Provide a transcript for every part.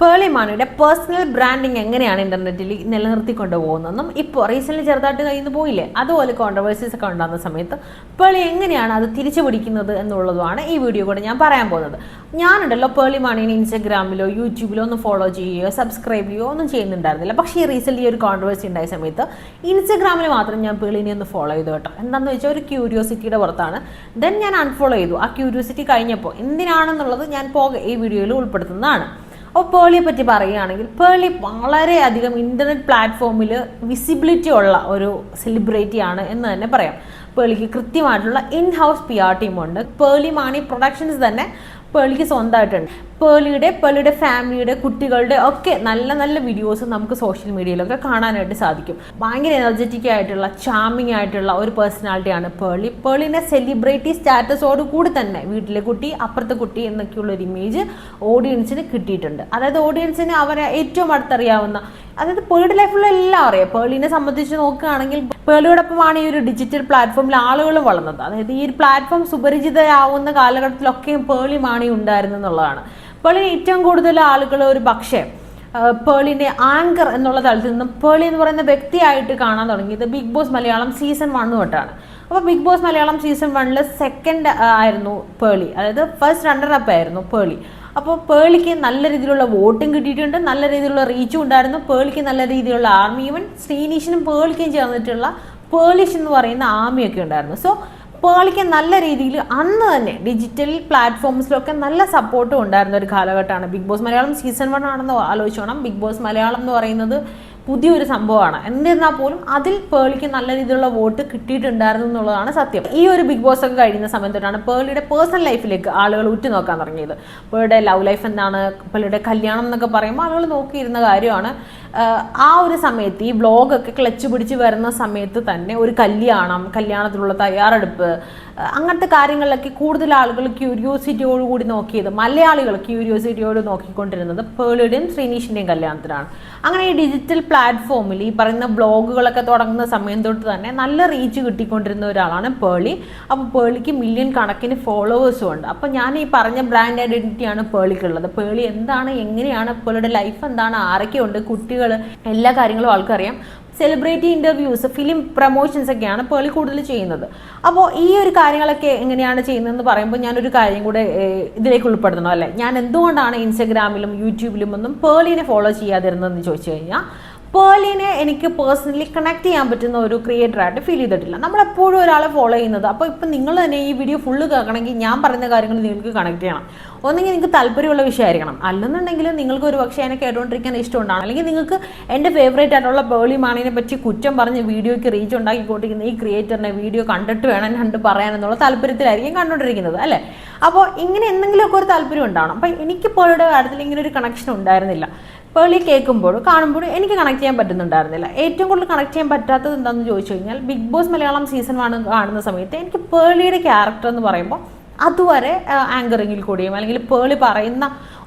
പേളി മാണിയുടെ personal branding എങ്ങനെയാണ് ഇന്റർനെറ്റിൽ നിലനിർത്തിക്കൊണ്ട് പോകുന്നതെന്നും ഇപ്പോൾ റീസെന്റ് ചെറുതായിട്ട് കയ്യിൽ നിന്ന് പോയില്ലേ, അതുപോലെ കോൺട്രവേഴ്സീസ് ഒക്കെ ഉണ്ടാകുന്ന സമയത്ത് പേളി എങ്ങനെയാണ് അത് തിരിച്ചു പിടിക്കുന്നത് എന്നുള്ളതുമാണ് ഈ വീഡിയോ കൂടെ ഞാൻ പറയാൻ പോകുന്നത്. ഞാനുണ്ടല്ലോ പേളി മാണിനെ ഇൻസ്റ്റാഗ്രാമിലോ യൂട്യൂബിലോ ഒന്നും ഫോളോ ചെയ്യുകയോ സബ്സ്ക്രൈബ് ചെയ്യുകയോ ഒന്നും ചെയ്യുന്നുണ്ടായിരുന്നില്ല. പക്ഷേ ഈ റീസെന്റ് ഒരു കോൺട്രവേഴ്സി ഉണ്ടായ സമയത്ത് ഇൻസ്റ്റാഗ്രാമിൽ മാത്രം ഞാൻ പേളിനെ ഒന്ന് ഫോളോ ചെയ്തു കേട്ടോ. എന്താണെന്ന് വെച്ചാൽ ഒരു ക്യൂരിയോസിറ്റിയുടെ പുറത്താണ്. ദെൻ ഞാൻ അൺഫോളോ ചെയ്തു. ആ ക്യൂരിയോസിറ്റി കഴിഞ്ഞപ്പോൾ എന്തിനാണെന്നുള്ളത് ഞാൻ ഈ വീഡിയോയിൽ ഉൾപ്പെടുത്തുന്നതാണ്. അപ്പോൾ പേളിയെ പറ്റി പറയുകയാണെങ്കിൽ പേളി വളരെയധികം ഇൻ്റർനെറ്റ് പ്ലാറ്റ്ഫോമിൽ വിസിബിലിറ്റി ഉള്ള ഒരു സെലിബ്രിറ്റിയാണ് എന്ന് തന്നെ പറയാം. പേളിക്ക് കൃത്യമായിട്ടുള്ള ഇൻ ഹൗസ് PR ടീമുണ്ട്. പേളി മാണി പ്രൊഡക്ഷൻസ് തന്നെ പേളിക്ക് സ്വന്തമായിട്ടുണ്ട്. പേളിയുടെ ഫാമിലിയുടെ കുട്ടികളുടെ ഒക്കെ നല്ല നല്ല വീഡിയോസ് നമുക്ക് സോഷ്യൽ മീഡിയയിലൊക്കെ കാണാനായിട്ട് സാധിക്കും. ഭയങ്കര എനർജറ്റിക് ആയിട്ടുള്ള ചാമിങ് ആയിട്ടുള്ള ഒരു പേഴ്സണാലിറ്റിയാണ് പേളിനെ സെലിബ്രിറ്റി സ്റ്റാറ്റസോട് കൂടി തന്നെ വീട്ടിലെ കുട്ടി അപ്പുറത്തെ കുട്ടി എന്നൊക്കെയുള്ള ഒരു ഇമേജ് ഓഡിയൻസിന് കിട്ടിയിട്ടുണ്ട്. അതായത് ഓഡിയൻസിന് അവരെ ഏറ്റവും അടുത്തറിയാവുന്ന, അതായത് പേളിയുടെ ലൈഫിലുള്ള എല്ലാം അറിയാം. പേളിനെ സംബന്ധിച്ച് നോക്കുകയാണെങ്കിൽ പേളിയോടൊപ്പമാണ് ഈ ഒരു ഡിജിറ്റൽ പ്ലാറ്റ്ഫോമിൽ ആളുകൾ വളർന്നത്. അതായത് ഈ ഒരു പ്ലാറ്റ്ഫോം സുപരിചിതയാവുന്ന കാലഘട്ടത്തിലൊക്കെ പേളി മാണി ഉണ്ടായിരുന്നു എന്നുള്ളതാണ്. പേളിനെ ഏറ്റവും കൂടുതൽ ആളുകൾ ഒരു പക്ഷേ പേളിനെ ആങ്കർ എന്നുള്ള തലത്തിൽ നിന്നും പേളി എന്ന് പറയുന്ന വ്യക്തിയായിട്ട് കാണാൻ തുടങ്ങിയത് ബിഗ് ബോസ് മലയാളം സീസൺ 1 തൊട്ടാണ്. അപ്പോൾ Bigg Boss Malayalam season 1 second ആയിരുന്നു പേളി, അതായത് ഫസ്റ്റ് റണ്ണർ-അപ്പ് ആയിരുന്നു പേളി. അപ്പോൾ പേളിക്ക് നല്ല രീതിയിലുള്ള വോട്ടും കിട്ടിയിട്ടുണ്ട്, നല്ല രീതിയിലുള്ള റീച്ചും ഉണ്ടായിരുന്നു. പേളിക്ക് നല്ല രീതിയിലുള്ള ആർമി, ഈവൻ ശ്രീനീഷിനും പേളിക്കും ചേർന്നിട്ടുള്ള പേളിഷ് എന്ന് പറയുന്ന ആർമിയൊക്കെ ഉണ്ടായിരുന്നു. സോ പേളിക്ക് നല്ല രീതിയിൽ അന്ന് തന്നെ ഡിജിറ്റൽ പ്ലാറ്റ്ഫോംസിലൊക്കെ നല്ല സപ്പോർട്ടും ഉണ്ടായിരുന്ന ഒരു കാലഘട്ടമാണ്. ബിഗ് ബോസ് മലയാളം സീസൺ 1 ആണെന്ന് ആലോചിച്ചോണം. ബിഗ് ബോസ് മലയാളം എന്ന് പറയുന്നത് പുതിയൊരു സംഭവമാണ്. എന്നിരുന്നാൽ പോലും അതിൽ പേളിക്ക് നല്ല രീതിയിലുള്ള വോട്ട് കിട്ടിയിട്ടുണ്ടായിരുന്നു എന്നുള്ളതാണ് സത്യം. ഈ ഒരു ബിഗ് ബോസ് ഒക്കെ കഴിയുന്ന സമയത്തൊട്ടാണ് പേളിയുടെ പേഴ്സണൽ ലൈഫിലേക്ക് ആളുകൾ ഉറ്റുനോക്കാൻ തുടങ്ങിയത്. പേളിയുടെ ലവ് ലൈഫ് എന്താണ്, പേളിയുടെ കല്യാണം എന്നൊക്കെ പറയുമ്പോൾ ആളുകൾ നോക്കിയിരുന്ന കാര്യമാണ്. ആ ഒരു സമയത്ത് ഈ വ്ളോഗൊക്കെ ക്ലച്ച് പിടിച്ച് വരുന്ന സമയത്ത് തന്നെ ഒരു കല്യാണത്തിലുള്ള തയ്യാറെടുപ്പ്, അങ്ങനത്തെ കാര്യങ്ങളിലൊക്കെ കൂടുതൽ ആളുകൾ ക്യൂരിയോസിറ്റിയോടുകൂടി നോക്കിയത്, മലയാളികൾ ക്യൂരിയോസിറ്റിയോട് നോക്കിക്കൊണ്ടിരുന്നത് പേളിയുടെയും ശ്രീനീഷിൻ്റെയും കല്യാണത്തിനാണ്. അങ്ങനെ ഈ ഡിജിറ്റൽ പ്ലാറ്റ്ഫോമിൽ ഈ പറയുന്ന വ്ളോഗുകളൊക്കെ തുടങ്ങുന്ന സമയം തൊട്ട് തന്നെ നല്ല റീച്ച് കിട്ടിക്കൊണ്ടിരുന്ന ഒരാളാണ് പേളി. അപ്പോൾ പേളിക്ക് മില്യൺ കണക്കിന് ഫോളോവേഴ്സും ഉണ്ട്. അപ്പോൾ ഞാൻ ഈ പറഞ്ഞ ബ്രാൻഡ് ഐഡന്റിറ്റിയാണ് പേളിക്കുള്ളത്. പേളി എന്താണ്, എങ്ങനെയാണ്, പേളിയുടെ ലൈഫ് എന്താണ്, ആരൊക്കെയുണ്ട്, കുട്ടികൾ, എല്ലാ കാര്യങ്ങളും ആൾക്കറിയാം. സെലിബ്രിറ്റി ഇൻ്റർവ്യൂസ്, ഫിലിം പ്രൊമോഷൻസ് ഒക്കെയാണ് പേളി കൂടുതൽ ചെയ്യുന്നത്. അപ്പോൾ ഈ ഒരു കാര്യങ്ങളൊക്കെ എങ്ങനെയാണ് ചെയ്യുന്നതെന്ന് പറയുമ്പോൾ ഞാനൊരു കാര്യം കൂടെ ഇതിലേക്ക് ഉൾപ്പെടുത്തണം അല്ലേ. ഞാൻ എന്തുകൊണ്ടാണ് ഇൻസ്റ്റഗ്രാമിലും യൂട്യൂബിലും ഒന്നും പേളിനെ ഫോളോ ചെയ്യാതിരുന്നതെന്ന് ചോദിച്ചു കഴിഞ്ഞാൽ, പേളിനെ എനിക്ക് പേഴ്സണലി കണക്ട് ചെയ്യാൻ പറ്റുന്ന ഒരു ക്രിയേറ്ററായിട്ട് ഫീൽ ചെയ്തിട്ടില്ല. നമ്മളെപ്പോഴും ഒരാളെ ഫോളോ ചെയ്യുന്നത്. അപ്പോൾ ഇപ്പം നിങ്ങൾ തന്നെ ഈ വീഡിയോ ഫുള്ള് കേൾക്കണമെങ്കിൽ ഞാൻ പറയുന്ന കാര്യങ്ങൾ നിങ്ങൾക്ക് കണക്ട് ചെയ്യണം. ഒന്നെങ്കിൽ നിങ്ങൾക്ക് താല്പര്യമുള്ള വിഷയമായിരിക്കണം, അല്ലെന്നുണ്ടെങ്കിൽ നിങ്ങൾക്ക് ഒരു പക്ഷേ എന്നെ കേട്ടുകൊണ്ടിരിക്കാൻ ഇഷ്ടമുണ്ടാണ്, അല്ലെങ്കിൽ നിങ്ങൾക്ക് എൻ്റെ ഫേവറേറ്റ് ആയിട്ടുള്ള പേളി മാണിനെ പറ്റി കുറ്റം പറഞ്ഞ് വീഡിയോയ്ക്ക് റീച്ച് ഉണ്ടാക്കിക്കൊണ്ടിരിക്കുന്ന ഈ ക്രിയേറ്ററിനെ വീഡിയോ കണ്ടിട്ട് വേണം കണ്ട് പറയാനെന്നുള്ള താല്പര്യത്തിലായിരിക്കും കണ്ടുകൊണ്ടിരിക്കുന്നത് അല്ലേ. അപ്പോൾ ഇങ്ങനെ എന്തെങ്കിലുമൊക്കെ ഒരു താല്പര്യം ഉണ്ടാവണം. അപ്പം എനിക്ക് പേളിയുടെ കാര്യത്തിൽ ഇങ്ങനെ ഒരു കണക്ഷൻ ഉണ്ടായിരുന്നില്ല. പേളി കേൾക്കുമ്പോഴും കാണുമ്പോഴും എനിക്ക് കണക്ട് ചെയ്യാൻ പറ്റുന്നുണ്ടായിരുന്നില്ല. ഏറ്റവും കൂടുതൽ കണക്ട് ചെയ്യാൻ പറ്റാത്തത് എന്താണെന്ന് ചോദിച്ചു കഴിഞ്ഞാൽ, ബിഗ് ബോസ് മലയാളം സീസൺ 1 കാണുന്ന സമയത്ത് എനിക്ക് പേളിയുടെ ക്യാരക്ടർ എന്ന് പറയുമ്പോൾ അതുവരെ ആങ്കറിങ്ങിൽ കൂടിയും അല്ലെങ്കിൽ പേളി പറയുന്ന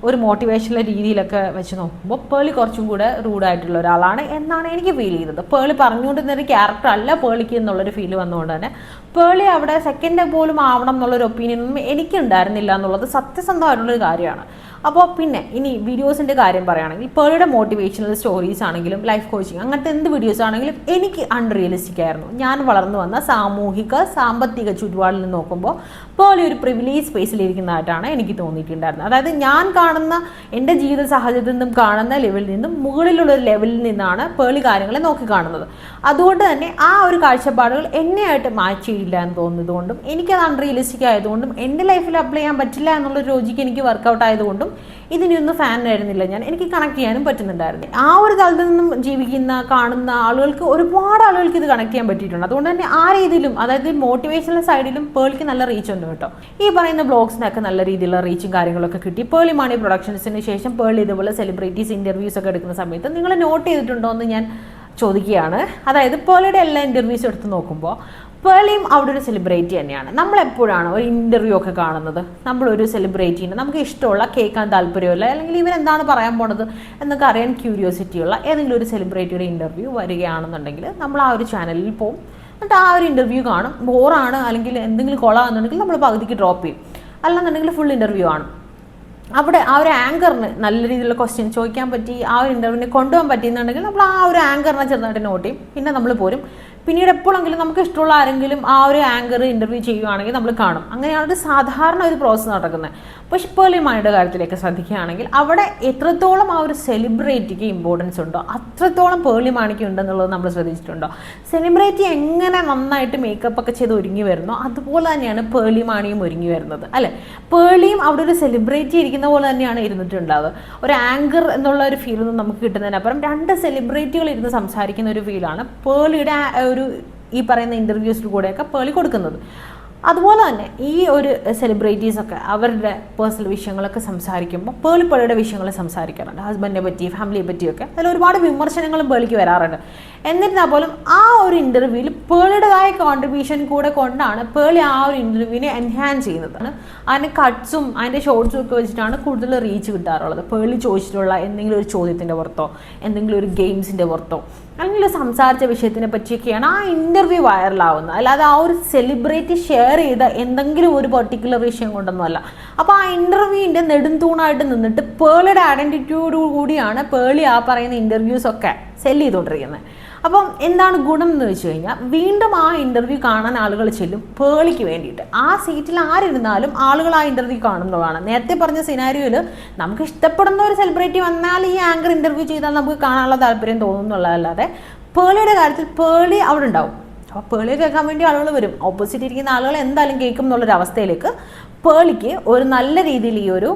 ഒരു മോട്ടിവേഷണൽ രീതിയിലൊക്കെ വെച്ച് നോക്കുമ്പോൾ പേളി കുറച്ചും കൂടെ റൂഡായിട്ടുള്ള ഒരാളാണ് എന്നാണ് എനിക്ക് ഫീൽ ചെയ്തത്. പേളി പറഞ്ഞുകൊണ്ടിരുന്നൊരു ക്യാരക്ടർ അല്ല പേളിക്ക് എന്നുള്ളൊരു ഫീൽ വന്നുകൊണ്ട് തന്നെ പേളി അവിടെ സെക്കൻഡ് പോലും ആവണം എന്നുള്ളൊരു ഒപ്പീനിയനൊന്നും എനിക്കുണ്ടായിരുന്നില്ല എന്നുള്ളത് സത്യസന്ധമായിട്ടുള്ളൊരു കാര്യമാണ്. അപ്പോൾ പിന്നെ ഇനി വീഡിയോസിൻ്റെ കാര്യം പറയുകയാണെങ്കിൽ പേളിയുടെ മോട്ടിവേഷണൽ സ്റ്റോറീസ് ആണെങ്കിലും ലൈഫ് കോച്ചിങ് അങ്ങനത്തെ എന്ത് വീഡിയോസ് ആണെങ്കിലും എനിക്ക് അൺറിയലിസ്റ്റിക് ആയിരുന്നു. ഞാൻ വളർന്നു വന്ന സാമ്പത്തിക ചുറ്റുപാടിൽ നിന്ന് നോക്കുമ്പോൾ പേളി ഒരു പ്രിവിലേജ് സ്പേസിലിരിക്കുന്നതായിട്ടാണ് എനിക്ക് തോന്നിയിട്ടുണ്ടായിരുന്നത്. അതായത് ഞാൻ കാണുന്ന എൻ്റെ ജീവിത സാഹചര്യത്തിൽ നിന്നും കാണുന്ന ലെവലിൽ നിന്നും മുകളിലുള്ളൊരു ലെവലിൽ നിന്നാണ് പേളി കാര്യങ്ങളെ നോക്കിക്കാണുന്നത്. അതുകൊണ്ട് തന്നെ ആ ഒരു കാഴ്ചപ്പാടുകൾ എന്നെയായിട്ട് മാച്ച് ചെയ്യില്ല എന്ന് തോന്നുന്നതുകൊണ്ടും എനിക്കത് അൺറിയലിസ്റ്റിക് ആയതുകൊണ്ടും എൻ്റെ ലൈഫിൽ അപ്ലൈ ചെയ്യാൻ പറ്റില്ല എന്നുള്ളൊരു ലോജിക്ക് എനിക്ക് വർക്കൗട്ട് ആയതുകൊണ്ടും ഇതിനൊന്നും ഫാനായിരുന്നില്ല ഞാൻ. എനിക്ക് കണക്ട് ചെയ്യാനും പറ്റുന്നുണ്ടായിരുന്നു. ആ ഒരു തലത്തിൽ നിന്നും കാണുന്ന ആളുകൾക്ക്, ഒരുപാട് ആളുകൾക്ക് ഇത് കണക്ട് ചെയ്യാൻ പറ്റിയിട്ടുണ്ട്. അതുകൊണ്ട് തന്നെ ആ രീതിയിലും, അതായത് മോട്ടിവേഷണൽ സൈഡിലും പേളിക്ക് നല്ല റീച്ച് ഉണ്ട് കേട്ടോ. ഈ പറയുന്ന ബ്ലോഗ്സിനൊക്കെ നല്ല രീതിയിലുള്ള റീച്ചും കാര്യങ്ങളൊക്കെ കിട്ടി. പേളി മാണി പ്രൊഡക്ഷൻസിന് ശേഷം പേളി ഇതുപോലെ സെലിബ്രിറ്റീസ് ഇൻ്റർവ്യൂസ് ഒക്കെ എടുക്കുന്ന സമയത്ത് നിങ്ങൾ നോട്ട് ചെയ്തിട്ടുണ്ടോ എന്ന് ഞാൻ ചോദിക്കുകയാണ്. അതായത് പേളിയുടെ എല്ലാ ഇൻ്റർവ്യൂസും എടുത്ത് നോക്കുമ്പോൾ പേളിയും അവിടെ ഒരു സെലിബ്രിറ്റി തന്നെയാണ്. നമ്മളെപ്പോഴാണ് ഒരു ഇൻ്റർവ്യൂ ഒക്കെ കാണുന്നത്, നമ്മളൊരു സെലിബ്രിറ്റീനെ നമുക്ക് ഇഷ്ടമുള്ള, കേൾക്കാൻ താല്പര്യമുള്ള, അല്ലെങ്കിൽ ഇവരെന്താണ് പറയാൻ പോണത് എന്നൊക്കെ അറിയാൻ ക്യൂരിയോസിറ്റിയുള്ള ഏതെങ്കിലും ഒരു സെലിബ്രിറ്റിയുടെ ഇൻ്റർവ്യൂ വരികയാണെന്നുണ്ടെങ്കിൽ നമ്മൾ ആ ഒരു ചാനലിൽ പോകും. എന്നിട്ട് ആ ഒരു ഇൻ്റർവ്യൂ കാണും. ബോറാണ് അല്ലെങ്കിൽ എന്തെങ്കിലും കൊളാണെന്നുണ്ടെങ്കിൽ നമ്മൾ പകുതിക്ക് ഡ്രോപ്പ് ചെയ്യും. അല്ലെന്നുണ്ടെങ്കിൽ ഫുൾ ഇൻ്റർവ്യൂ ആണ്. അവിടെ ആ ഒരു ആങ്കറിന് നല്ല രീതിയിലുള്ള ക്വസ്റ്റ്യൻ ചോദിക്കാൻ പറ്റി, ആ ഒരു ഇൻ്റർവ്യൂവിനെ കൊണ്ടുപോകാൻ പറ്റിയെന്നുണ്ടെങ്കിൽ നമ്മൾ ആ ഒരു ആങ്കറിനെ ചെറുതായിട്ട് നോട്ട് ചെയ്യും, പിന്നെ നമ്മൾ പോരും. പിന്നീട് എപ്പോഴെങ്കിലും നമുക്ക് ഇഷ്ടമുള്ള ആരെങ്കിലും ആ ഒരു ആങ്കർ ഇൻ്റർവ്യൂ ചെയ്യുകയാണെങ്കിൽ നമ്മൾ കാണും. അങ്ങനെയാണ് ഒരു സാധാരണ ഒരു പ്രോസസ്സ് നടക്കുന്നത്. പക്ഷെ പേർളി മാണിയുടെ കാര്യത്തിലേക്ക് ശ്രദ്ധിക്കുകയാണെങ്കിൽ അവിടെ എത്രത്തോളം ആ ഒരു സെലിബ്രിറ്റിക്ക് ഇമ്പോർട്ടൻസ് ഉണ്ടോ അത്രത്തോളം പേർളി മാണിക്ക് ഉണ്ടെന്നുള്ളത് നമ്മൾ ശ്രദ്ധിച്ചിട്ടുണ്ടോ? സെലിബ്രിറ്റി എങ്ങനെ നന്നായിട്ട് മേക്കപ്പ് ഒക്കെ ചെയ്ത് ഒരുങ്ങി വരുന്നോ അതുപോലെ തന്നെയാണ് പേർളി മാണിയും ഒരുങ്ങി വരുന്നത്, അല്ലേ? പേർളിയും അവിടെ ഒരു സെലിബ്രിറ്റി ഇരിക്കുന്ന പോലെ തന്നെയാണ് ഇരുന്നിട്ടുണ്ടാവുക. ഒരു ആങ്കർ എന്നുള്ള ഒരു ഫീലൊന്നും നമുക്ക് കിട്ടുന്നതിനപ്പുറം രണ്ട് സെലിബ്രിറ്റികൾ ഇരുന്ന് സംസാരിക്കുന്ന ഒരു ഫീലാണ് പേർളിയുടെ ഒരു ഈ പറയുന്ന ഇൻ്റർവ്യൂസിൽ കൂടെയൊക്കെ പേർളി കൊടുക്കുന്നത്. അതുപോലെ തന്നെ ഈ ഒരു സെലിബ്രിറ്റീസൊക്കെ അവരുടെ പേഴ്സണൽ വിഷയങ്ങളൊക്കെ സംസാരിക്കുമ്പോൾ പേളിയുടെ വിഷയങ്ങൾ സംസാരിക്കാറുണ്ട്, ഹസ്ബൻഡിനെ പറ്റി ഫാമിലിയെ പറ്റിയൊക്കെ. അതിൽ ഒരുപാട് വിമർശനങ്ങളും പേളിക്ക് വരാറുണ്ട്. എന്നിരുന്നാൽ പോലും ആ ഒരു ഇൻ്റർവ്യൂവിൽ പേളിയുടേതായ കോൺട്രിബ്യൂഷൻ കൂടെ കൊണ്ടാണ് പേളി ആ ഒരു ഇൻ്റർവ്യൂവിനെ എൻഹാൻസ് ചെയ്യുന്നത്. അതിൻ്റെ കട്ട്സും അതിൻ്റെ ഷോർട്സും ഒക്കെ വെച്ചിട്ടാണ് കൂടുതൽ റീച്ച് കിട്ടാറുള്ളത്. പേളി ചോദിച്ചിട്ടുള്ള എന്തെങ്കിലും ഒരു ചോദ്യത്തിൻ്റെ പുറത്തോ എന്തെങ്കിലും ഒരു ഗെയിംസിൻ്റെ പുറത്തോ അല്ലെങ്കിൽ സംസാരിച്ച വിഷയത്തിനെ പറ്റിയൊക്കെയാണ് ആ ഇൻ്റർവ്യൂ വൈറലാവുന്നത്. അല്ലാതെ ആ ഒരു സെലിബ്രിറ്റി ഷെയർ ചെയ്ത എന്തെങ്കിലും ഒരു പെർട്ടിക്കുലർ വിഷയം കൊണ്ടൊന്നുമല്ല. അപ്പോൾ ആ ഇൻ്റർവ്യൂവിൻ്റെ നെടുന്തൂണായിട്ട് നിന്നിട്ട് പേളിയുടെ ഐഡൻറ്റിറ്റിയോടു കൂടിയാണ് പേളി ആ പറയുന്ന ഇൻ്റർവ്യൂസൊക്കെ സെല് ചെയ്തുകൊണ്ടിരിക്കുന്നത്. അപ്പം എന്താണ് ഗുണം എന്ന് വെച്ച് കഴിഞ്ഞാൽ വീണ്ടും ആ ഇൻ്റർവ്യൂ കാണാൻ ആളുകൾ ചെല്ലും പേളിക്ക് വേണ്ടിയിട്ട്. ആ സീറ്റിൽ ആരിരുന്നാലും ആളുകൾ ആ ഇൻ്റർവ്യൂ കാണുന്നതാണ്. നേരത്തെ പറഞ്ഞ സിനാരിയോയിൽ നമുക്ക് ഇഷ്ടപ്പെടുന്ന ഒരു സെലിബ്രിറ്റി വന്നാൽ ഈ ആങ്കർ ഇൻ്റർവ്യൂ ചെയ്താൽ നമുക്ക് കാണാനുള്ള താല്പര്യം തോന്നുന്നുള്ളതല്ലാതെ പേളിയുടെ കാര്യത്തിൽ പേളി അവിടെ ഉണ്ടാവും. അപ്പോൾ പേളിയെ കേൾക്കാൻ വേണ്ടി ആളുകൾ വരും. ഓപ്പോസിറ്റ് ഇരിക്കുന്ന ആളുകൾ എന്തായാലും കേൾക്കും എന്നുള്ളൊരവസ്ഥയിലേക്ക് പേളിക്ക് ഒരു നല്ല രീതിയിൽ ഈ ഒരു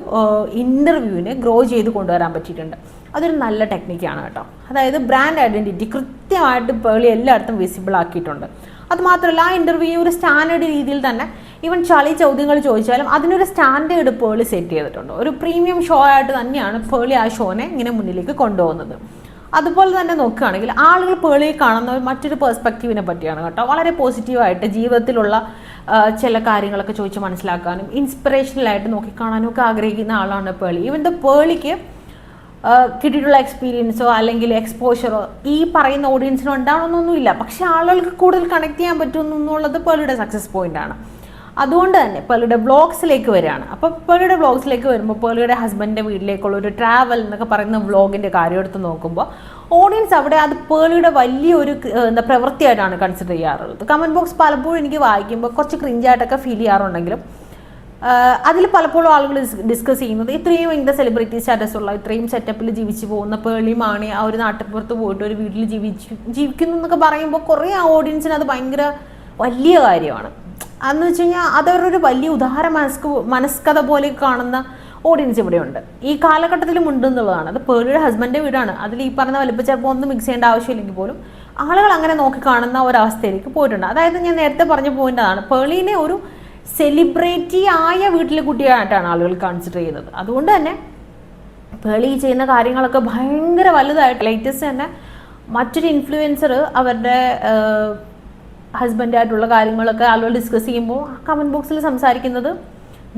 ഇൻ്റർവ്യൂവിനെ ഗ്രോ ചെയ്ത് കൊണ്ടുവരാൻ പറ്റിയിട്ടുണ്ട്. അതൊരു നല്ല ടെക്നിക്കാണ് കേട്ടോ. അതായത് ബ്രാൻഡ് ഐഡൻറ്റിറ്റി കൃത്യമായിട്ട് പേളി എല്ലായിടത്തും വിസിബിൾ ആക്കിയിട്ടുണ്ട്. അതുമാത്രമല്ല ആ ഇൻ്റർവ്യൂ ഒരു സ്റ്റാൻഡേർഡ് രീതിയിൽ തന്നെ ഈവൻ ചളി ചോദ്യങ്ങൾ ചോദിച്ചാലും അതിനൊരു സ്റ്റാൻഡേർഡ് പേളി സെറ്റ് ചെയ്തിട്ടുണ്ട്. ഒരു പ്രീമിയം ഷോ ആയിട്ട് തന്നെയാണ് പേളി ആ ഷോനെ ഇങ്ങനെ മുന്നിലേക്ക് കൊണ്ടുപോകുന്നത്. അതുപോലെ തന്നെ നോക്കുകയാണെങ്കിൽ ആളുകൾ പേളിയെ കാണുന്ന മറ്റൊരു പെർസ്പെക്റ്റീവിനെ പറ്റിയാണ് കേട്ടോ. വളരെ പോസിറ്റീവായിട്ട് ജീവിതത്തിലുള്ള ചില കാര്യങ്ങളൊക്കെ ചോദിച്ച് മനസ്സിലാക്കാനും ഇൻസ്പിറേഷണലായിട്ട് നോക്കിക്കാണാനും ഒക്കെ ആഗ്രഹിക്കുന്ന ആളാണ് പേളി. ഈവൻ ദ പേളിക്ക് കിട്ടിയിട്ടുള്ള എക്സ്പീരിയൻസോ അല്ലെങ്കിൽ എക്സ്പോഷറോ ഈ പറയുന്ന ഓഡിയൻസിനോ ഉണ്ടാവണമെന്നൊന്നുമില്ല. പക്ഷെ ആളുകൾക്ക് കൂടുതൽ കണക്ട് ചെയ്യാൻ പറ്റുമെന്നുള്ളത് പേളിയുടെ സക്സസ് പോയിൻ്റാണ്. അതുകൊണ്ട് തന്നെ പേളിയുടെ വ്ളോഗ്സിലേക്ക് വരികയാണ്. അപ്പോൾ പേളിയുടെ വ്ളോഗ്സിലേക്ക് വരുമ്പോൾ പേളിയുടെ ഹസ്ബൻഡിൻ്റെ വീട്ടിലേക്കുള്ള ഒരു ട്രാവൽ എന്നൊക്കെ പറയുന്ന വ്ളോഗിൻ്റെ കാര്യം എടുത്ത് നോക്കുമ്പോൾ ഓഡിയൻസ് അവിടെ അത് പേളിയുടെ വലിയൊരു പ്രവൃത്തിയായിട്ടാണ് കൺസിഡർ ചെയ്യാറുള്ളത്. കമൻറ്റ് ബോക്സ് പലപ്പോഴും എനിക്ക് വായിക്കുമ്പോൾ കുറച്ച് ക്രിഞ്ചായിട്ടൊക്കെ ഫീൽ ചെയ്യാറുണ്ടെങ്കിലും അതിൽ പലപ്പോഴും ആളുകൾ ഡിസ്കസ് ചെയ്യുന്നത് ഇത്രയും ഇങ്ങനത്തെ സെലിബ്രിറ്റി സ്റ്റാറ്റസ് ഉള്ള ഇത്രയും സെറ്റപ്പിൽ ജീവിച്ചു പോകുന്ന പേളി മാണി ആ ഒരു നാട്ടിൻപുറത്ത് പോയിട്ട് ഒരു വീട്ടിൽ ജീവിക്കുന്നു എന്നൊക്കെ പറയുമ്പോൾ കുറേ ഓഡിയൻസിന് അത് ഭയങ്കര വലിയ കാര്യമാണ്. അതെന്ന് വെച്ച് കഴിഞ്ഞാൽ അതവരൊരു വലിയ ഉദാര മനസ്കഥ പോലെ കാണുന്ന ഓഡിയൻസ് ഇവിടെയുണ്ട്, ഈ കാലഘട്ടത്തിലും ഉണ്ട് എന്നുള്ളതാണ്. അത് പേളിയുടെ ഹസ്ബൻഡിൻ്റെ വീടാണ്. അതിൽ ഈ പറഞ്ഞ വലിപ്പച്ചെറുപ്പം ഒന്നും മിക്സ് ചെയ്യേണ്ട ആവശ്യമില്ലെങ്കിൽ പോലും ആളുകൾ അങ്ങനെ നോക്കി കാണുന്ന ഒരവസ്ഥയിലേക്ക് പോയിട്ടുണ്ട്. അതായത് ഞാൻ നേരത്തെ പറഞ്ഞ പോയിന്റ് അതാണ്, പേളിനെ ഒരു സെലിബ്രിറ്റി ആയ വീട്ടിലെ കുട്ടിയായിട്ടാണ് ആളുകൾ കൺസിഡർ ചെയ്യുന്നത്. അതുകൊണ്ട് തന്നെ പേളി ചെയ്യുന്ന കാര്യങ്ങളൊക്കെ ഭയങ്കര വലുതായിട്ട് ലേറ്റസ്റ്റ് തന്നെ മറ്റൊരു ഇൻഫ്ലുവൻസർ അവരുടെ ഹസ്ബൻഡായിട്ടുള്ള കാര്യങ്ങളൊക്കെ ആളുകൾ ഡിസ്കസ് ചെയ്യുമ്പോൾ കമൻറ്റ് ബോക്സിൽ സംസാരിക്കുന്നത്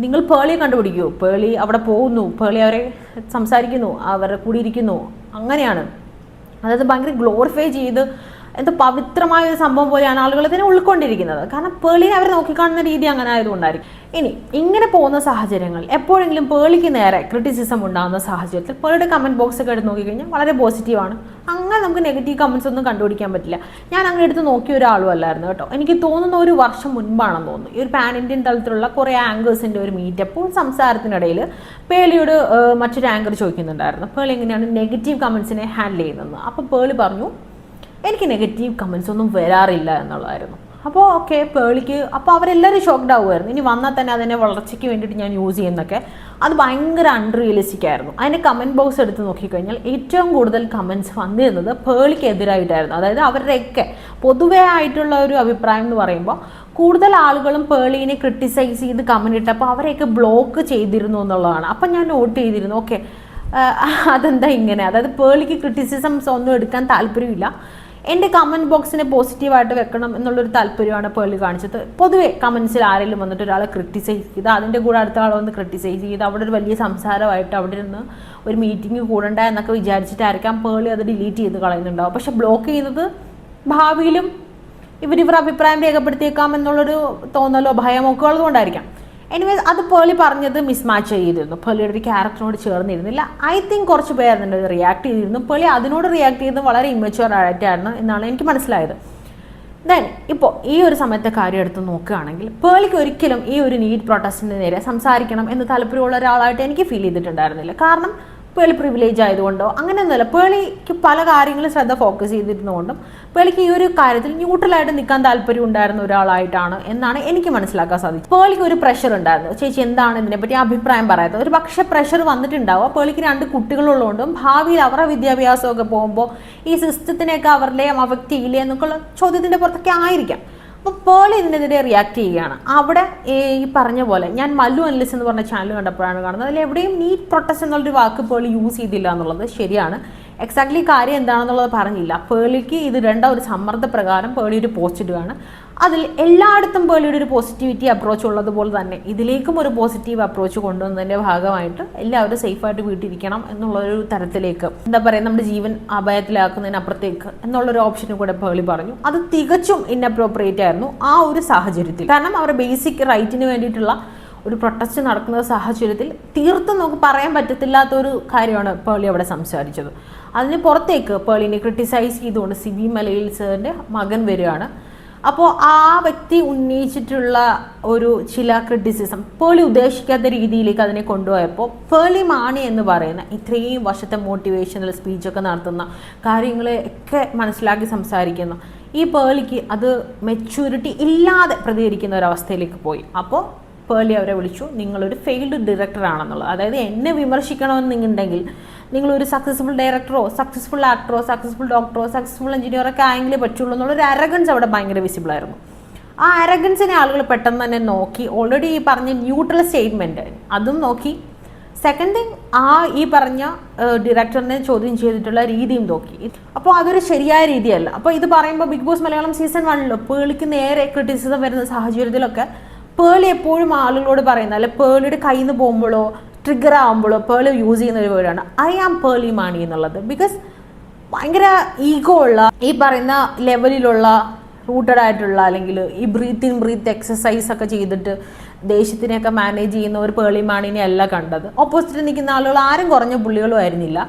നിങ്ങൾ പേളിയെ കണ്ടുപിടിക്കൂ, പേളി അവിടെ പോകുന്നു, പേളി അവരെ സംസാരിക്കുന്നു, അവരുടെ കൂടി ഇരിക്കുന്നു, അങ്ങനെയാണ്. അതായത് ഭയങ്കര ഗ്ലോറിഫൈ ചെയ്ത് എന്തോ പവിത്രമായ ഒരു സംഭവം പോലെയാണ് ആളുകൾ ഇതിനെ ഉൾക്കൊണ്ടിരിക്കുന്നത്. കാരണം പേളിനെ അവർ നോക്കിക്കാണുന്ന രീതി അങ്ങനെ ആയതുകൊണ്ടായിരിക്കും. ഇനി ഇങ്ങനെ പോകുന്ന സാഹചര്യങ്ങൾ എപ്പോഴെങ്കിലും പേളിക്ക് നേരെ ക്രിറ്റിസിസം ഉണ്ടാകുന്ന സാഹചര്യത്തിൽ പേളിയുടെ കമൻറ്റ് ബോക്സ് ഒക്കെ എടുത്ത് നോക്കിക്കഴിഞ്ഞാൽ വളരെ പോസിറ്റീവാണ്. അങ്ങനെ നമുക്ക് നെഗറ്റീവ് കമൻറ്റ്സ് ഒന്നും കണ്ടുപിടിക്കാൻ പറ്റില്ല. ഞാൻ അങ്ങനെ എടുത്ത് നോക്കിയ ഒരാളും അല്ലായിരുന്നു കേട്ടോ. എനിക്ക് തോന്നുന്ന ഒരു വർഷം മുൻപാണെന്ന് തോന്നുന്നു ഈ ഒരു പാൻ ഇന്ത്യൻ തലത്തിലുള്ള കുറേ ആങ്കേഴ്സിൻ്റെ ഒരു മീറ്റപ്പോൾ സംസാരത്തിനിടയിൽ പേളിയോട് മറ്റൊരു ആങ്കർ ചോദിക്കുന്നുണ്ടായിരുന്നു പേളി എങ്ങനെയാണ് നെഗറ്റീവ് കമൻറ്റ്സിനെ ഹാൻഡിൽ ചെയ്യുന്നത്. അപ്പോൾ പേളി പറഞ്ഞു എനിക്ക് നെഗറ്റീവ് കമൻറ്റ്സ് ഒന്നും വരാറില്ല എന്നുള്ളതായിരുന്നു. അപ്പോൾ ഓക്കെ പേളിക്ക് അപ്പോൾ അവരെല്ലാവരും ഷോക്ക്ഡ് ആവുമായിരുന്നു. ഇനി വന്നാൽ തന്നെ അതിനെ വളർച്ചയ്ക്ക് വേണ്ടിയിട്ട് ഞാൻ യൂസ് ചെയ്യുന്നൊക്കെ അത് ഭയങ്കര അൺറിയലിസ്റ്റിക് ആയിരുന്നു. അതിൻ്റെ കമൻറ്റ് ബോക്സ് എടുത്ത് നോക്കിക്കഴിഞ്ഞാൽ ഏറ്റവും കൂടുതൽ കമൻറ്റ്സ് വന്നിരുന്നത് പേളിക്ക് എതിരായിട്ടായിരുന്നു. അതായത് അവരുടെയൊക്കെ പൊതുവേ ആയിട്ടുള്ള ഒരു അഭിപ്രായം എന്ന് പറയുമ്പോൾ കൂടുതൽ ആളുകളും പേളിനെ ക്രിട്ടിസൈസ് ചെയ്ത് കമൻറ്റ് ഇട്ടപ്പോൾ അവരെയൊക്കെ ബ്ലോക്ക് ചെയ്തിരുന്നു എന്നുള്ളതാണ്. അപ്പം ഞാൻ നോട്ട് ചെയ്തിരുന്നു ഓക്കെ അതെന്താ ഇങ്ങനെ, അതായത് പേളിക്ക് ക്രിറ്റിസിസംസ് ഒന്നും എടുക്കാൻ താല്പര്യമില്ല, എൻ്റെ കമൻറ്റ് ബോക്സിനെ പോസിറ്റീവായിട്ട് വെക്കണം എന്നുള്ളൊരു താല്പര്യമാണ് പേളി കാണിച്ചത്. പൊതുവെ കമൻറ്റ്സിൽ ആരെങ്കിലും വന്നിട്ട് ഒരാളെ ക്രിട്ടിസൈസ് ചെയ്ത് അതിൻ്റെ കൂടെ അടുത്ത ആൾ വന്ന് ക്രിട്ടിസൈസ് ചെയ്ത് അവിടെ ഒരു വലിയ സംസാരമായിട്ട് അവിടെ നിന്ന് ഒരു മീറ്റിംഗ് കൂടണ്ട എന്നൊക്കെ വിചാരിച്ചിട്ടായിരിക്കാം പേളി അത് ഡിലീറ്റ് ചെയ്ത് കളയുന്നുണ്ടാവും. പക്ഷെ ബ്ലോക്ക് ചെയ്യുന്നത് ഭാവിയിലും ഇവർ അഭിപ്രായം രേഖപ്പെടുത്തിയേക്കാം എന്നുള്ളൊരു തോന്നലോ ഭയമൊക്കെ ഉള്ളതുകൊണ്ടായിരിക്കാം. എനിവേസ് അത് പേളി പറഞ്ഞത് മിസ്മാച്ച് ചെയ്തിരുന്നു, പേളിയുടെ ഒരു ക്യാരക്ടറിനോട് ചേർന്നിരുന്നില്ല. ഐ തിങ്ക് കുറച്ച് പേർ അതിൻ്റെ റിയാക്ട് ചെയ്തിരുന്നു. പേളി അതിനോട് റിയാക്ട് ചെയ്തത് വളരെ ഇമ്മച്വർ ആയിട്ടായിരുന്നു എന്നാണ് എനിക്ക് മനസ്സിലായത്. ദെൻ ഇപ്പോൾ ഈ ഒരു സമയത്തെ കാര്യം എടുത്ത് നോക്കുകയാണെങ്കിൽ പേളിക്ക് ഒരിക്കലും ഈ ഒരു നീറ്റ് പ്രൊട്ടസ്റ്റിന് നേരെ സംസാരിക്കണം എന്ന് താല്പര്യമുള്ള ഒരാളായിട്ട് എനിക്ക് ഫീൽ ചെയ്തിട്ടുണ്ടായിരുന്നില്ല. കാരണം പേളി പ്രിവിലേജ് ആയതുകൊണ്ടോ അങ്ങനെയൊന്നുമല്ല, പേളിക്ക് പല കാര്യങ്ങളും ശ്രദ്ധ ഫോക്കസ് ചെയ്തിരുന്നുകൊണ്ടും പേളിക്ക് ഈ ഒരു കാര്യത്തിൽ ന്യൂട്രലായിട്ട് നിൽക്കാൻ താല്പര്യം ഉണ്ടായിരുന്ന ഒരാളായിട്ടാണ് എന്നാണ് എനിക്ക് മനസ്സിലാക്കാൻ സാധിച്ചത്. പേളിക്ക് ഒരു പ്രഷർ ഉണ്ടായിരുന്നു, ചേച്ചി എന്താണ് ഇതിനെപ്പറ്റി അഭിപ്രായം പറയാത്തത്. ഒരു പക്ഷേ പ്രഷർ വന്നിട്ടുണ്ടാവുക പേളിക്ക് 2 കുട്ടികളുള്ളതുകൊണ്ടും ഭാവിയിൽ അവരുടെ വിദ്യാഭ്യാസമൊക്കെ പോകുമ്പോൾ ഈ സിസ്റ്റത്തിനെയൊക്കെ അവരുടെ അഫക്റ്റ് ചെയ്യില്ലേ എന്നൊക്കെയുള്ള ചോദ്യത്തിൻ്റെ പുറത്തൊക്കെ ആയിരിക്കാം. അപ്പോൾ പേളി ഇതിനെതിരെ റിയാക്ട് ചെയ്യുകയാണ്. അവിടെ ഈ പറഞ്ഞ പോലെ ഞാൻ മല്ലു അനലിസ് എന്ന് പറഞ്ഞ ചാനൽ കണ്ടപ്പോഴാണ് കാണുന്നത്, അതിൽ എവിടെയും നീറ്റ് പ്രൊട്ടസ്റ്റ് എന്നുള്ളൊരു വാക്ക് പേളി യൂസ് ചെയ്തില്ല എന്നുള്ളത് ശരിയാണ്. എക്സാക്ട്ലി കാര്യം എന്താണെന്നുള്ളത് പറഞ്ഞില്ല. പേളിക്ക് ഇത് ഒരു സമ്മർദ്ദപ്രകാരം പേളി ഒരു പോസ്റ്റ് ഇടുകയാണ്. അതിൽ എല്ലായിടത്തും പേളിയുടെ ഒരു പോസിറ്റിവിറ്റി അപ്രോച്ച് ഉള്ളതുപോലെ തന്നെ ഇതിലേക്കും ഒരു പോസിറ്റീവ് അപ്രോച്ച് കൊണ്ടുവന്നതിൻ്റെ ഭാഗമായിട്ട് എല്ലാവരും സേഫായിട്ട് വീട്ടിരിക്കണം എന്നുള്ളൊരു തരത്തിലേക്ക്, എന്താ പറയുക, നമ്മുടെ ജീവൻ അപായത്തിലാക്കുന്നതിനപ്പുറത്തേക്ക് എന്നുള്ളൊരു ഓപ്ഷനും കൂടെ പേളി പറഞ്ഞു. അത് തികച്ചും ഇൻഅപ്രോപ്രിയേറ്റ് ആയിരുന്നു ആ ഒരു സാഹചര്യത്തിൽ. കാരണം അവരുടെ ബേസിക് റൈറ്റിന് വേണ്ടിയിട്ടുള്ള ഒരു പ്രൊട്ടസ്റ്റ് നടക്കുന്ന സാഹചര്യത്തിൽ തീർത്തും നമുക്ക് പറയാൻ പറ്റത്തില്ലാത്തൊരു കാര്യമാണ് പേളി അവിടെ സംസാരിച്ചത്. അതിന് പുറത്തേക്ക് പേളിനെ ക്രിട്ടിസൈസ് ചെയ്തുകൊണ്ട് സിബി മലയിൽ സാറിൻ്റെ മകൻ വരികയാണ്. അപ്പോൾ ആ വ്യക്തി ഉന്നയിച്ചിട്ടുള്ള ഒരു ചില ക്രിറ്റിസിസം പേളി ഉദ്ദേശിക്കാത്ത രീതിയിലേക്ക് അതിനെ കൊണ്ടുപോയപ്പോൾ പേളി മാണി എന്ന് പറയുന്ന ഇത്രയും വർഷത്തെ മോട്ടിവേഷണൽ സ്പീച്ചൊക്കെ നടത്തുന്ന കാര്യങ്ങളെ ഒക്കെ മനസ്സിലാക്കി സംസാരിക്കുന്ന ഈ പേളിക്ക് അത് മെച്യൂരിറ്റി ഇല്ലാതെ പ്രതികരിക്കുന്ന ഒരവസ്ഥയിലേക്ക് പോയി. അപ്പോൾ പേളി അവരെ വിളിച്ചു, നിങ്ങളൊരു ഫെയിൽഡ് ഡയറക്ടർ ആണെന്നുള്ളത്. അതായത് എന്നെ വിമർശിക്കണമെന്നുണ്ടെങ്കിൽ നിങ്ങളൊരു സക്സസ്ഫുൾ ഡയറക്ടറോ സക്സസ്ഫുൾ ആക്ടറോ സക്സസ്ഫുൾ ഡോക്ടറോ സക്സസ്ഫുൾ എഞ്ചിനീയറൊക്കെ ആയെങ്കിലേ പറ്റുള്ളൂ എന്നുള്ളൊരു അരഗൻസ് അവിടെ ഭയങ്കര വിസിബിൾ ആയിരുന്നു. ആ അരഗൻസിനെ ആളുകൾ പെട്ടെന്ന് തന്നെ നോക്കി. ഓൾറെഡി ഈ പറഞ്ഞ ന്യൂട്രൽ സ്റ്റേറ്റ്മെൻറ്റ് അതും നോക്കി. സെക്കൻഡ് തിങ്, ഈ പറഞ്ഞ ഡയറക്ടറിനെ ചോദ്യം ചെയ്തിട്ടുള്ള രീതിയും നോക്കി. അപ്പോൾ അതൊരു ശരിയായ രീതിയല്ല. അപ്പോൾ ഇത് പറയുമ്പോൾ ബിഗ് ബോസ് മലയാളം സീസൺ 1 പേളിക്ക് നേരെ ക്രിറ്റിസിസം വരുന്ന സാഹചര്യത്തിലൊക്കെ പേളി എപ്പോഴും ആളുകളോട് പറയുന്നത്, അല്ലെ പേളിയുടെ കയ്യിൽ നിന്ന് പോകുമ്പോഴോ ട്രിഗർ ആകുമ്പോഴോ പേളി യൂസ് ചെയ്യുന്ന ഒരു വേർഡാണ് ഐ ആം പേളി മാണി എന്നുള്ളത്. ബിക്കോസ് ഭയങ്കര ഈഗോ ഉള്ള ഈ പറയുന്ന ലെവലിലുള്ള റൂട്ടഡ് ആയിട്ടുള്ള, അല്ലെങ്കിൽ ഈ ബ്രീത്ത് എക്സസൈസ് ഒക്കെ ചെയ്തിട്ട് ദേഷ്യത്തിനെയൊക്കെ മാനേജ് ചെയ്യുന്ന ഒരു പേളി മാണിനെ അല്ല കണ്ടത്. ഓപ്പോസിറ്റ് നിൽക്കുന്ന ആളുകൾ ആരും കുറഞ്ഞ പുള്ളികളും ആയിരുന്നില്ല.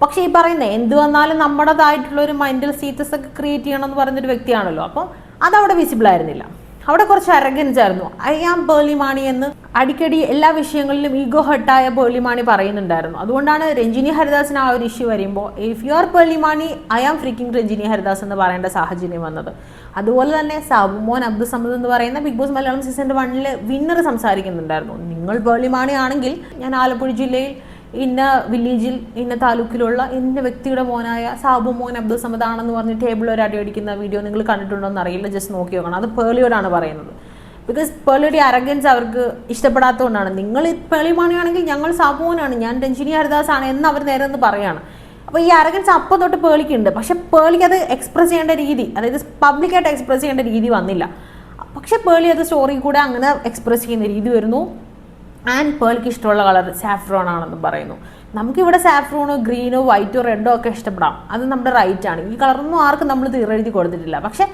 പക്ഷേ ഈ പറയുന്നത് എന്ത് വന്നാലും നമ്മുടേതായിട്ടുള്ള ഒരു മെൻ്റൽ സ്റ്റേറ്റസ് ഒക്കെ ക്രിയേറ്റ് ചെയ്യണം എന്ന് പറയുന്നൊരു വ്യക്തിയാണല്ലോ. അപ്പോൾ അതവിടെ വിസിബിൾ ആയിരുന്നില്ല. അവിടെ കുറച്ച് അരഗൻസ് ആയിരുന്നു. ഐ ആം പേളി മാണി എന്ന് അടിക്കടി എല്ലാ വിഷയങ്ങളിലും ഈഗോ ഹർട്ടായ പേളി മാണി പറയുന്നുണ്ടായിരുന്നു. അതുകൊണ്ടാണ് രഞ്ജിനി ഹരിദാസിന് ആ ഒരു ഇഷ്യൂ വരുമ്പോൾ if you are Pearle Maaney I am freaking Ranjini Haridas എന്ന് പറയേണ്ട സാഹചര്യം വന്നത്. അതുപോലെ തന്നെ സാബുമോൻ അബ്ദുൾ സമദ് എന്ന് പറയുന്ന Big Boss Malayalam season 1 winner സംസാരിക്കുന്നുണ്ടായിരുന്നു, നിങ്ങൾ പേളി മാണി ആണെങ്കിൽ ഞാൻ ആലപ്പുഴ ജില്ലയിൽ ഇന്ന വില്ലേജിൽ ഇന്ന താലൂക്കിലുള്ള ഇന്ന വ്യക്തിയുടെ മോനായ സാബുമോൻ അബ്ദുൾ സമദ് ആണെന്ന് പറഞ്ഞ് ടേബിൾ ഒരു അടിയടിക്കുന്ന വീഡിയോ നിങ്ങൾ കണ്ടിട്ടുണ്ടോ എന്ന് അറിയില്ല, ജസ്റ്റ് നോക്കി നോക്കണം. അത് പേളിയോടാണ് പറയുന്നത്. ബിക്കോസ് പേളിയുടെ അരഗൻസ് അവർക്ക് ഇഷ്ടപ്പെടാത്തതുകൊണ്ടാണ്. നിങ്ങൾ പേളി മാണിയാണെങ്കിൽ ഞങ്ങൾ സാബുമോനാണ്, ഞാൻ രഞ്ജിനി ഹരിദാസ് ആണ് എന്ന് അവർ നേരെ ഒന്ന് പറയുകയാണ്. അപ്പോൾ ഈ അരഗൻസ് അപ്പം തൊട്ട് പേളിക്കുണ്ട്. പക്ഷെ പേളിക്ക് അത് എക്സ്പ്രസ് ചെയ്യേണ്ട രീതി, അതായത് പബ്ലിക്കായിട്ട് എക്സ്പ്രസ് ചെയ്യേണ്ട രീതി വന്നില്ല. പക്ഷെ പേളി അത് സ്റ്റോറി കൂടെ അങ്ങനെ എക്സ്പ്രസ് ചെയ്യുന്ന രീതി വരുന്നു. ആൻഡ് പേളിക്ക് ഇഷ്ടമുള്ള കളർ സാഫ്രോൺ ആണെന്ന് പറയുന്നു. നമുക്കിവിടെ സാഫ്രോണോ ഗ്രീനോ വൈറ്റോ റെഡോ ഒക്കെ ഇഷ്ടപ്പെടാം, അത് നമ്മുടെ റൈറ്റ് ആണ്. ഈ കളറൊന്നും ആർക്കും നമ്മൾ തീരെഴുതി കൊടുത്തിട്ടില്ല. പക്ഷെ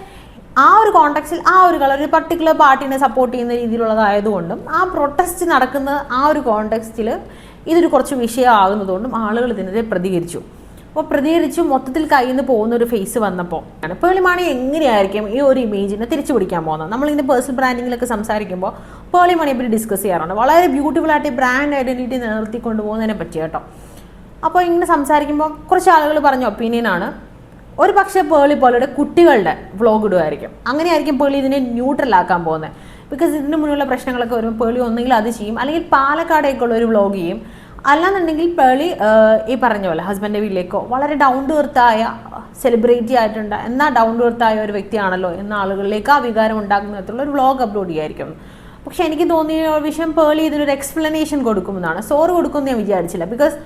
ആ ഒരു കോണ്ടെക്സ്റ്റിൽ ആ ഒരു കളർ ഒരു പർട്ടിക്കുലർ പാർട്ടിനെ സപ്പോർട്ട് ചെയ്യുന്ന രീതിയിലുള്ളതായതുകൊണ്ടും ആ പ്രൊട്ടസ്റ്റ് നടക്കുന്ന ആ ഒരു കോണ്ടെക്സ്റ്റിൽ ഇതൊരു കുറച്ച് വിഷയമാകുന്നതുകൊണ്ടും ആളുകൾ ഇതിനെതിരെ പ്രതികരിച്ചു. അപ്പോൾ പ്രതികരിച്ച് മൊത്തത്തിൽ കയ്യിൽ നിന്ന് പോകുന്ന ഒരു ഫേസ് വന്നപ്പോൾ പേളി മാണി എങ്ങനെയായിരിക്കും ഈ ഒരു ഇമേജിനെ തിരിച്ചു പിടിക്കാൻ പോകുന്നത്. നമ്മളിതിൻ്റെ പേഴ്സണൽ ബ്രാൻഡിങ്ങിലൊക്കെ സംസാരിക്കുമ്പോൾ പേളി മാണിയെ പറ്റി ഡിസ്കസ് ചെയ്യാറുണ്ട്. വളരെ ബ്യൂട്ടിഫുൾ ആയിട്ട് ബ്രാൻഡ് ഐഡൻറ്റിറ്റി നിലനിർത്തിക്കൊണ്ട് പോകുന്നതിനെ പറ്റി കേട്ടോ. അപ്പോൾ ഇങ്ങനെ സംസാരിക്കുമ്പോൾ കുറച്ച് ആളുകൾ പറഞ്ഞ ഒപ്പീനിയനാണ്, ഒരു പക്ഷേ പേളിയുടെ കുട്ടികളുടെ വ്ളോഗ് ഇടുമായിരിക്കും. അങ്ങനെയായിരിക്കും പേളി ഇതിനെ ന്യൂട്രലാക്കാൻ പോകുന്നത്. ബിക്കോസ് ഇതിന് മുന്നിലുള്ള പ്രശ്നങ്ങളൊക്കെ വരുമ്പോൾ പേളി ഒന്നെങ്കിൽ അത് ചെയ്യും, അല്ലെങ്കിൽ പാലക്കാടേക്കുള്ള ഒരു വ്ളോഗ് ചെയ്യും. അല്ലാന്നുണ്ടെങ്കിൽ പേളി ഈ പറഞ്ഞ പോലെ ഹസ്ബൻഡിൻ്റെ വീട്ടിലേക്കോ വളരെ ഡൗൺ ടു എർത്തായ സെലിബ്രിറ്റി ആയിട്ടുണ്ട്, എന്നാൽ ഡൗൺ ടു എർത്തായ ഒരു വ്യക്തിയാണല്ലോ എന്ന ആളുകളിലേക്ക് ആ വികാരം ഉണ്ടാക്കുന്ന തരത്തിലുള്ള ഒരു വ്ളോഗ് അപ്ലോഡ് ചെയ്യായിരിക്കും. പക്ഷെ എനിക്ക് തോന്നിയ വിഷയം പേളി ഇതിനൊരു എക്സ്പ്ലനേഷൻ കൊടുക്കുമെന്നാണ്. സോറി കൊടുക്കുമെന്ന് ഞാൻ വിചാരിച്ചില്ല. ബിക്കോസ്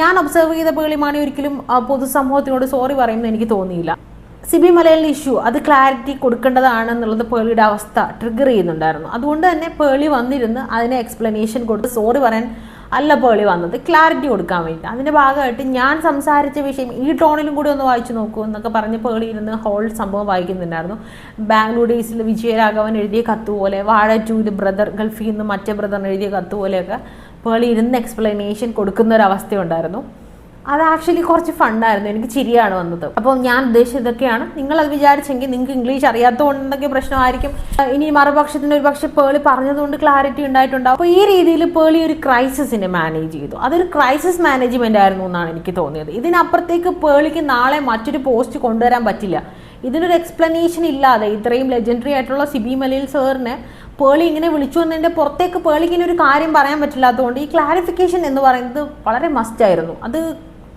ഞാൻ ഒബ്സർവ് ചെയ്ത പേളി മാണി ഒരിക്കലും പൊതുസമൂഹത്തിനോട് സോറി പറയുമെന്ന് എനിക്ക് തോന്നിയില്ല. സിബി മലയാളം ഇഷ്യൂ അത് ക്ലാരിറ്റി കൊടുക്കേണ്ടതാണെന്നുള്ളത് പേളിയുടെ അവസ്ഥ ട്രിഗർ ചെയ്യുന്നുണ്ടായിരുന്നു. അതുകൊണ്ട് തന്നെ പേളി വന്നിരുന്ന് അതിനെ എക്സ്പ്ലനേഷൻ കൊടുത്ത് സോറി പറയാൻ അല്ല പേളി വന്നത്, ക്ലാരിറ്റി കൊടുക്കാൻ വേണ്ടി. അതിൻ്റെ ഭാഗമായിട്ട് ഞാൻ സംസാരിച്ച വിഷയം ഈ ടോണിലും കൂടി ഒന്ന് വായിച്ചു നോക്കൂ എന്നൊക്കെ പറഞ്ഞ് പേളി ഇരുന്ന് ഹോൾ സംഭവം വായിക്കുന്നുണ്ടായിരുന്നു. ബാംഗ്ലൂർ ഡേയ്സിൽ വിജയരാഘവൻ എഴുതിയ കത്ത് പോലെ, വാഴ 2 ബ്രദർ ഗൾഫിൽ നിന്ന് മറ്റേ ബ്രദറിന് എഴുതിയ കത്ത് പോലെയൊക്കെ പേളി ഇരുന്ന് എക്സ്പ്ലനേഷൻ കൊടുക്കുന്ന ഒരു അവസ്ഥയുണ്ടായിരുന്നു. അത് ആക്ച്വലി കുറച്ച് ഫണ്ടായിരുന്നു, എനിക്ക് ചിരിയാണ് വന്നത്. അപ്പോൾ ഞാൻ ഉദ്ദേശിച്ചത് ഇതൊക്കെയാണ്. നിങ്ങളത് വിചാരിച്ചെങ്കിൽ നിങ്ങൾക്ക് ഇംഗ്ലീഷ് അറിയാത്തതുകൊണ്ടൊക്കെ പ്രശ്നമായിരിക്കും. ഇനി മറുപക്ഷത്തിന് ഒരു പക്ഷേ പേളി പറഞ്ഞതുകൊണ്ട് ക്ലാരിറ്റി ഉണ്ടായിട്ടുണ്ടാവും. അപ്പോൾ ഈ രീതിയിൽ പേളി ഒരു ക്രൈസിസിനെ മാനേജ് ചെയ്തു. അതൊരു ക്രൈസിസ് മാനേജ്മെന്റ് ആയിരുന്നു എന്നാണ് എനിക്ക് തോന്നിയത്. ഇതിനപ്പുറത്തേക്ക് പേളിക്ക് നാളെ മറ്റൊരു പോസ്റ്റ് കൊണ്ടുവരാൻ പറ്റില്ല. ഇതിനൊരു എക്സ്പ്ലനേഷൻ ഇല്ലാതെ ഇത്രയും ലെജൻഡറി ആയിട്ടുള്ള സിബി മലയിൽ സാറിനെ പേളി ഇങ്ങനെ വിളിച്ചു വന്നതിൻ്റെ പുറത്തേക്ക് പേളിക്ക് ഇനി ഒരു കാര്യം പറയാൻ പറ്റില്ലാത്തതുകൊണ്ട് ഈ ക്ലാരിഫിക്കേഷൻ എന്ന് പറയുന്നത് വളരെ മസ്റ്റായിരുന്നു. അത്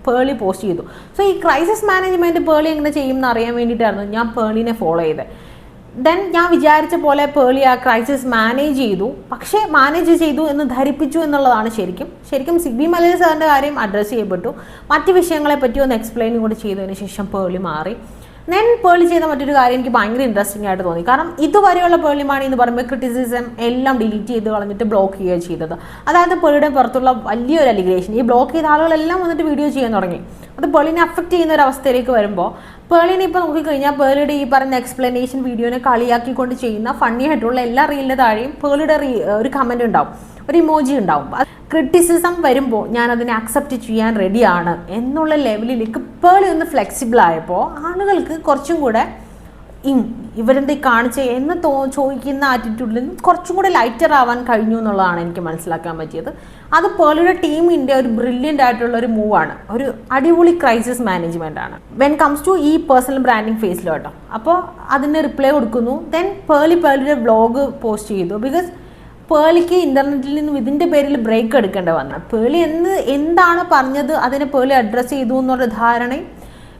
പേളി പോസ്റ്റ് ചെയ്തു. സോ ഈ ക്രൈസിസ് മാനേജ്മെൻറ്റ് പേളി എങ്ങനെ ചെയ്യും എന്ന് അറിയാൻ വേണ്ടിയിട്ടായിരുന്നു ഞാൻ പേളിനെ ഫോളോ ചെയ്തത്. ദെൻ ഞാൻ വിചാരിച്ച പോലെ പേളി ആ ക്രൈസിസ് മാനേജ് ചെയ്തു. പക്ഷേ മാനേജ് ചെയ്തു എന്ന് ധരിപ്പിച്ചു എന്നുള്ളതാണ് ശരിക്കും സിബി മലയിൽ സാറിൻ്റെ കാര്യം അഡ്രസ്സ് ചെയ്യപ്പെട്ടു. മറ്റ് വിഷയങ്ങളെ പറ്റി ഒന്ന് എക്സ്പ്ലെയിനും കൂടി ചെയ്തതിന് ശേഷം പേളി മാറി. ഞാൻ പേളി ചെയ്ത മറ്റൊരു കാര്യം എനിക്ക് ഭയങ്കര ഇൻട്രസ്റ്റിംഗ് ആയിട്ട് തോന്നി. കാരണം ഇതുവരെയുള്ള പേളിമാണി എന്ന് പറയുമ്പോൾ ക്രിറ്റിസിസം എല്ലാം ഡിലീറ്റ് ചെയ്ത് കളഞ്ഞിട്ട് ബ്ലോക്ക് ചെയ്യുക ചെയ്തത്. അതായത് പേളിയുടെ പുറത്തുള്ള വലിയൊരു അലിഗേഷൻ ഈ ബ്ലോക്ക് ചെയ്ത ആളുകളെല്ലാം വന്നിട്ട് വീഡിയോ ചെയ്യാൻ തുടങ്ങി. അത് പേളിനെ അഫക്റ്റ് ചെയ്യുന്ന ഒരു അവസ്ഥയിലേക്ക് വരുമ്പോൾ പേളിനെ ഇപ്പോൾ നോക്കിക്കഴിഞ്ഞാൽ പേളിയുടെ ഈ പറഞ്ഞ എക്സ്പ്ലനേഷൻ വീഡിയോനെ കളിയാക്കിക്കൊണ്ട് ചെയ്യുന്ന ഫണ്ണി ആയിട്ടുള്ള എല്ലാ റീലിൻ്റെ താഴെയും പേളിയുടെ ഒരു കമൻറ്റ് ഉണ്ടാവും, ഒരു ഇമോജി ഉണ്ടാവും. ക്രിറ്റിസിസം വരുമ്പോൾ ഞാൻ അതിനെ അക്സെപ്റ്റ് ചെയ്യാൻ റെഡിയാണ് എന്നുള്ള ലെവലിലേക്ക് പേളി ഒന്ന് ഫ്ലെക്സിബിൾ ആയപ്പോൾ ആളുകൾക്ക് കുറച്ചും കൂടെ ഇവരെന്താ കാണിച്ച എന്ന് ചോദിക്കുന്ന ആറ്റിറ്റ്യൂഡിൽ നിന്ന് കുറച്ചും കൂടെ ലൈറ്റർ ആവാൻ കഴിഞ്ഞു എന്നുള്ളതാണ് എനിക്ക് മനസ്സിലാക്കാൻ പറ്റിയത്. അത് പേളിയുടെ ടീമിൻ്റെ ഒരു ബ്രില്യൻ്റ് ആയിട്ടുള്ള ഒരു മൂവാണ്, ഒരു അടിപൊളി ക്രൈസിസ് മാനേജ്മെൻ്റ് ആണ് വെൻ കംസ് ടു ഈ പേഴ്സണൽ ബ്രാൻഡിങ് ഫേസിൽ കേട്ടോ. അപ്പോൾ അതിന് റിപ്ലൈ കൊടുക്കുന്നു. ദെൻ പേളിയുടെ വ്ളോഗ് പോസ്റ്റ് ചെയ്തു. ബിക്കോസ് പേളിക്ക് ഇന്റർനെറ്റിൽ നിന്നും ഇതിൻ്റെ പേരിൽ ബ്രേക്ക് എടുക്കേണ്ടി വന്നു. പേളി എന്താണ് പറഞ്ഞത് അതിനെ പേളി അഡ്രസ്സ് ചെയ്തു എന്നുള്ള ധാരണയും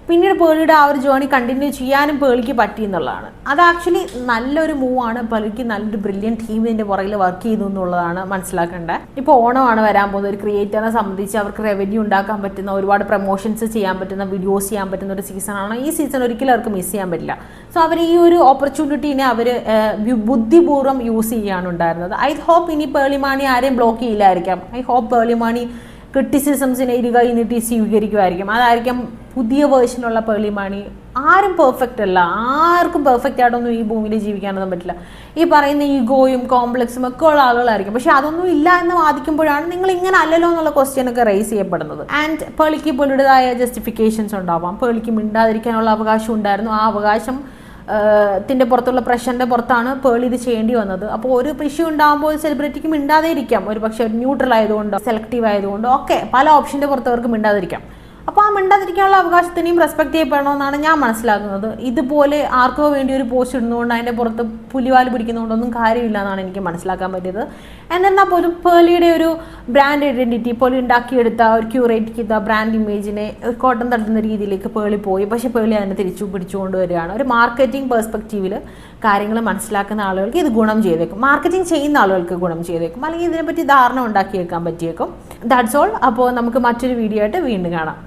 പിന്നീട് പേളിയുടെ ആ ഒരു ജേർണി കണ്ടിന്യൂ ചെയ്യാനും പേളിക്ക് പറ്റി എന്നുള്ളതാണ്. അത് ആക്ച്വലി നല്ലൊരു മൂവാണ്. പേളിക്ക് നല്ലൊരു ബ്രില്യൻ ടീം ഇതിൻ്റെ പുറകിൽ വർക്ക് ചെയ്തു എന്നുള്ളതാണ് മനസ്സിലാക്കേണ്ടത്. ഇപ്പോൾ ഓണമാണ് വരാൻ പോകുന്നത്. ഒരു ക്രിയേറ്ററിനെ സംബന്ധിച്ച് അവർക്ക് റവന്യൂ ഉണ്ടാക്കാൻ പറ്റുന്ന, ഒരുപാട് പ്രൊമോഷൻസ് ചെയ്യാൻ പറ്റുന്ന, വീഡിയോസ് ചെയ്യാൻ പറ്റുന്ന ഒരു സീസണാണ്. ഈ സീസൺ ഒരിക്കലും അവർക്ക് മിസ് ചെയ്യാൻ പറ്റില്ല. സോ അവർ ഈ ഒരു ഓപ്പർച്യൂണിറ്റീനെ അവർ ബുദ്ധിപൂർവ്വം യൂസ് ചെയ്യുകയാണ് ഉണ്ടായിരുന്നത്. ഐ ഹോപ്പ് ഇനി പേളിമാണി ആരെയും ബ്ലോക്ക് ചെയ്യില്ലായിരിക്കാം. ഐ ഹോപ്പ് പേളിമാണി ക്രിറ്റിസിസംസിനെ ഇരുകൈ നീട്ടി സ്വീകരിക്കുമായിരിക്കും. അതായിരിക്കും പുതിയ വേർഷനുള്ള പേളിമാണി. ആരും പെർഫെക്റ്റ് അല്ല, ആർക്കും പെർഫെക്റ്റ് ആയിട്ടൊന്നും ഈ ഭൂമിയിൽ ജീവിക്കാനൊന്നും പറ്റില്ല. ഈ പറയുന്ന ഈഗോയും കോംപ്ലക്സും ഒക്കെ ഉള്ള ആളുകളായിരിക്കും. പക്ഷെ അതൊന്നും ഇല്ല എന്ന് വാദിക്കുമ്പോഴാണ് നിങ്ങൾ ഇങ്ങനെ അല്ലല്ലോ എന്നുള്ള ക്വസ്റ്റ്യൻ ഒക്കെ റേസ് ചെയ്യപ്പെടുന്നത്. ആൻഡ് പേളിക്ക് പേളിയുടേതായ ജസ്റ്റിഫിക്കേഷൻസ് ഉണ്ടാവാം. പേളിക്ക് മിണ്ടാതിരിക്കാനുള്ള അവകാശം ഉണ്ടായിരുന്നു. ആ അവകാശം ത്തിൻ്റെ പുറത്തുള്ള പ്രഷറിൻ്റെ പുറത്താണ് പേളി ഇത് ചെയ്യേണ്ടി വന്നത്. അപ്പോൾ ഒരു ഇഷ്യൂ ഉണ്ടാകുമ്പോൾ സെലിബ്രിറ്റിക്ക് മിണ്ടാതെ ഇരിക്കാം. ഒരു പക്ഷേ ന്യൂട്രൽ ആയതുകൊണ്ടോ സെലക്റ്റീവ് ആയതുകൊണ്ടോ ഒക്കെ പല ഓപ്ഷൻ്റെ പുറത്ത് അവർക്ക് മിണ്ടാതിരിക്കാം. അപ്പോൾ ആ മിണ്ടാതിരിക്കാനുള്ള അവകാശത്തിനെയും റെസ്പെക്ട് ചെയ്യപ്പെടണമെന്നാണ് ഞാൻ മനസ്സിലാക്കുന്നത്. ഇതുപോലെ ആർക്കോ വേണ്ടി ഒരു പോസ്റ്റ് ഇടുന്നതുകൊണ്ട് അതിൻ്റെ പുറത്ത് പുലിവാല് പിടിക്കുന്നതുകൊണ്ടൊന്നും കാര്യമില്ല എന്നാണ് എനിക്ക് മനസ്സിലാക്കാൻ പറ്റിയത്. എന്നാൽ പോലും പേളിയുടെ ഒരു ബ്രാൻഡ് ഐഡൻറ്റിറ്റി, പേളി ഉണ്ടാക്കിയെടുത്ത ഒരു ക്യൂറേറ്റ് ചെയ്ത ബ്രാൻഡ് ഇമേജിനെ ഒരു കോട്ടം തട്ടുന്ന രീതിയിലേക്ക് പേളി പോയി. പക്ഷേ പേളി അതിനെ തിരിച്ചു പിടിച്ചുകൊണ്ട് വരികയാണ്. ഒരു മാർക്കറ്റിംഗ് പെർസ്പെക്റ്റീവിൽ കാര്യങ്ങൾ മനസ്സിലാക്കുന്ന ആളുകൾക്ക് ഇത് ഗുണം ചെയ്തേക്കും, മാർക്കറ്റിംഗ് ചെയ്യുന്ന ആളുകൾക്ക് ഗുണം ചെയ്തേക്കും, അല്ലെങ്കിൽ ഇതിനെപ്പറ്റി ധാരണ ഉണ്ടാക്കിയേക്കാൻ പറ്റിയേക്കും. That's all. അപ്പോൾ നമുക്ക് മറ്റൊരു വീഡിയോ ആയിട്ട് വീണ്ടും കാണാം.